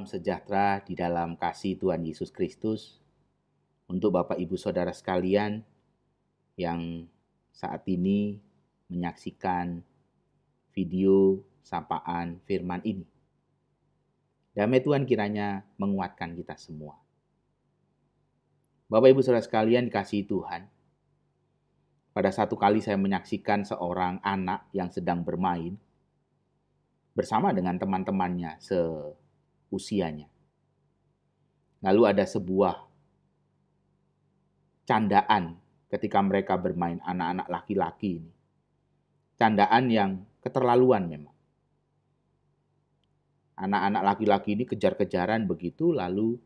Salam sejahtera di dalam kasih Tuhan Yesus Kristus untuk Bapak Ibu Saudara sekalian yang saat ini menyaksikan video sapaan firman ini. Damai Tuhan kiranya menguatkan kita semua. Bapak Ibu Saudara sekalian dikasihi Tuhan, pada satu kali saya menyaksikan seorang anak yang sedang bermain bersama dengan teman-temannya seusianya. Lalu ada sebuah candaan ketika mereka bermain, anak-anak laki-laki ini. Candaan yang keterlaluan memang. Anak-anak laki-laki ini kejar-kejaran begitu, lalu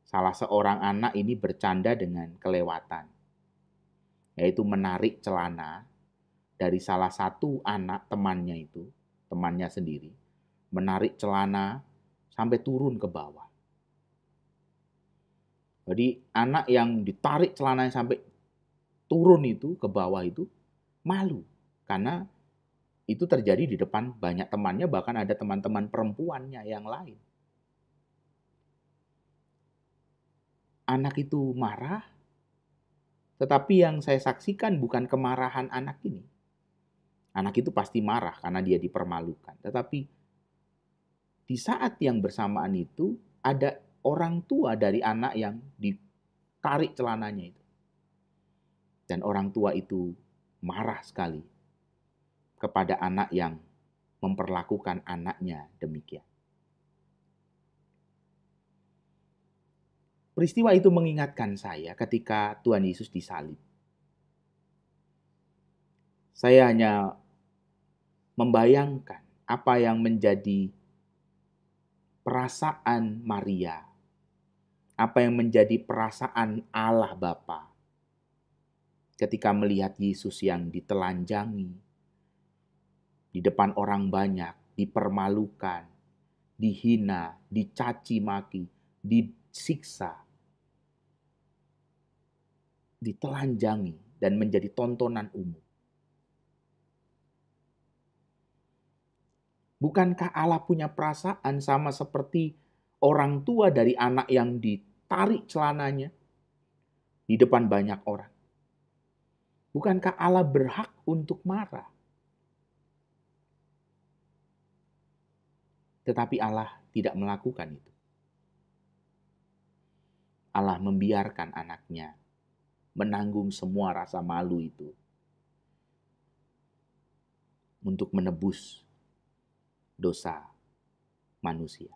salah seorang anak ini bercanda dengan kelewatan. Yaitu menarik celana dari salah satu anak temannya itu, temannya sendiri. Menarik celana sampai turun ke bawah. Jadi anak yang ditarik celananya sampai turun itu ke bawah itu malu. Karena itu terjadi di depan banyak temannya, bahkan ada teman-teman perempuannya yang lain. Anak itu marah, tetapi yang saya saksikan bukan kemarahan anak ini. Anak itu pasti marah karena dia dipermalukan. Tetapi di saat yang bersamaan itu ada orang tua dari anak yang ditarik celananya itu. Dan orang tua itu marah sekali kepada anak yang memperlakukan anaknya demikian. Peristiwa itu mengingatkan saya ketika Tuhan Yesus disalib. Saya hanya membayangkan apa yang menjadi perasaan Maria, apa yang menjadi perasaan Allah Bapa ketika melihat Yesus yang ditelanjangi di depan orang banyak, dipermalukan, dihina, dicaci maki, disiksa, ditelanjangi, dan menjadi tontonan umum. Bukankah Allah punya perasaan sama seperti orang tua dari anak yang ditarik celananya di depan banyak orang? Bukankah Allah berhak untuk marah? Tetapi Allah tidak melakukan itu. Allah membiarkan anaknya menanggung semua rasa malu itu untuk menebus dosa manusia.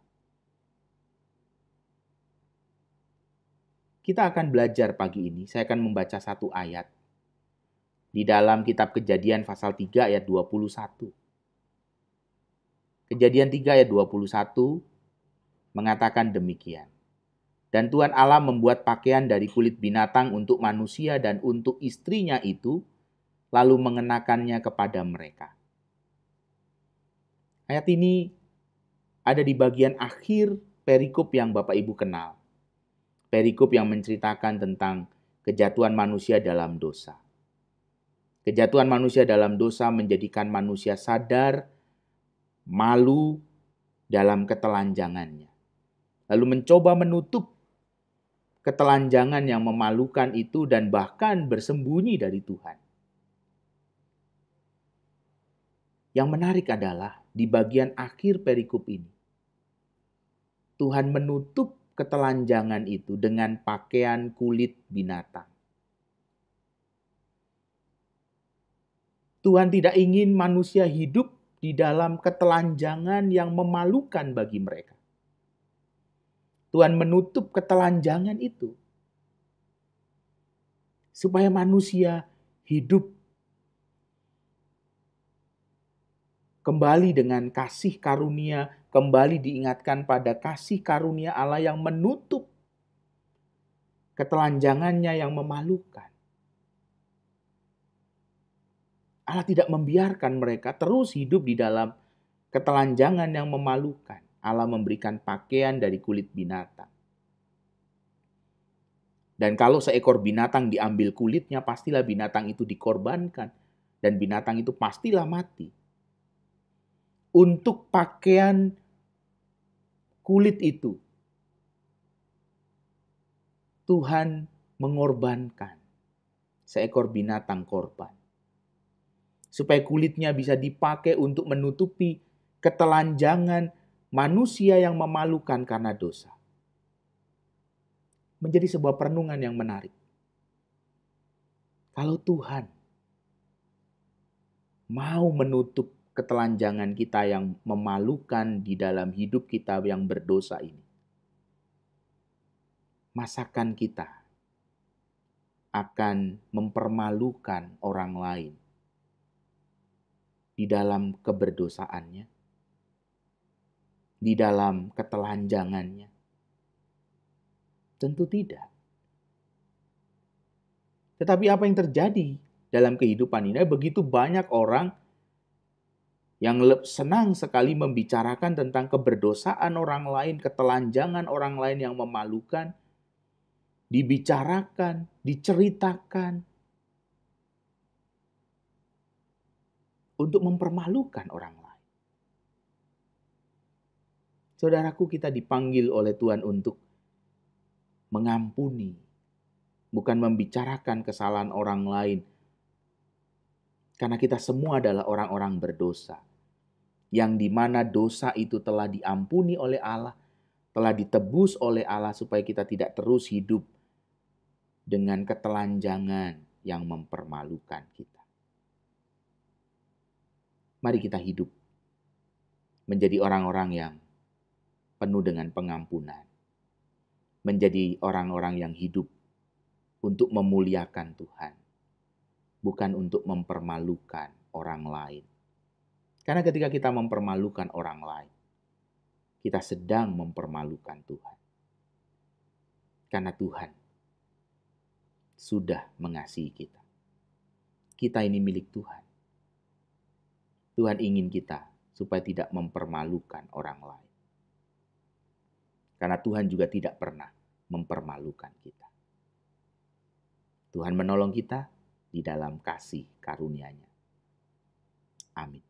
Kita akan belajar pagi ini, saya akan membaca satu ayat di dalam kitab Kejadian pasal 3 ayat 21. Kejadian 3 ayat 21 mengatakan demikian. Dan Tuhan Allah membuat pakaian dari kulit binatang untuk manusia dan untuk istrinya itu, lalu mengenakannya kepada mereka. Ayat ini ada di bagian akhir perikop yang Bapak Ibu kenal. Perikop yang menceritakan tentang kejatuhan manusia dalam dosa. Kejatuhan manusia dalam dosa menjadikan manusia sadar, malu dalam ketelanjangannya. Lalu mencoba menutup ketelanjangan yang memalukan itu dan bahkan bersembunyi dari Tuhan. Yang menarik adalah di bagian akhir perikop ini, Tuhan menutup ketelanjangan itu dengan pakaian kulit binatang. Tuhan tidak ingin manusia hidup di dalam ketelanjangan yang memalukan bagi mereka. Tuhan menutup ketelanjangan itu supaya manusia hidup kembali dengan kasih karunia, kembali diingatkan pada kasih karunia Allah yang menutup ketelanjangannya yang memalukan. Allah tidak membiarkan mereka terus hidup di dalam ketelanjangan yang memalukan. Allah memberikan pakaian dari kulit binatang. Dan kalau seekor binatang diambil kulitnya, pastilah binatang itu dikorbankan. Dan binatang itu pastilah mati. Untuk pakaian kulit itu Tuhan mengorbankan seekor binatang korban. Supaya kulitnya bisa dipakai untuk menutupi ketelanjangan manusia yang memalukan karena dosa. Menjadi sebuah perenungan yang menarik. Kalau Tuhan mau menutup ketelanjangan kita yang memalukan di dalam hidup kita yang berdosa ini, masakan kita akan mempermalukan orang lain di dalam keberdosaannya, di dalam ketelanjangannya? Tentu tidak. Tetapi apa yang terjadi dalam kehidupan ini? Begitu banyak orang yang senang sekali membicarakan tentang keberdosaan orang lain, ketelanjangan orang lain yang memalukan, dibicarakan, diceritakan untuk mempermalukan orang lain. Saudaraku, kita dipanggil oleh Tuhan untuk mengampuni, bukan membicarakan kesalahan orang lain. Karena kita semua adalah orang-orang berdosa, yang dimana dosa itu telah diampuni oleh Allah, telah ditebus oleh Allah supaya kita tidak terus hidup dengan ketelanjangan yang mempermalukan kita. Mari kita hidup menjadi orang-orang yang penuh dengan pengampunan, menjadi orang-orang yang hidup untuk memuliakan Tuhan, bukan untuk mempermalukan orang lain. Karena ketika kita mempermalukan orang lain, kita sedang mempermalukan Tuhan. Karena Tuhan sudah mengasihi kita. Kita ini milik Tuhan. Tuhan ingin kita supaya tidak mempermalukan orang lain. Karena Tuhan juga tidak pernah mempermalukan kita. Tuhan menolong kita di dalam kasih karunia-Nya. Amin.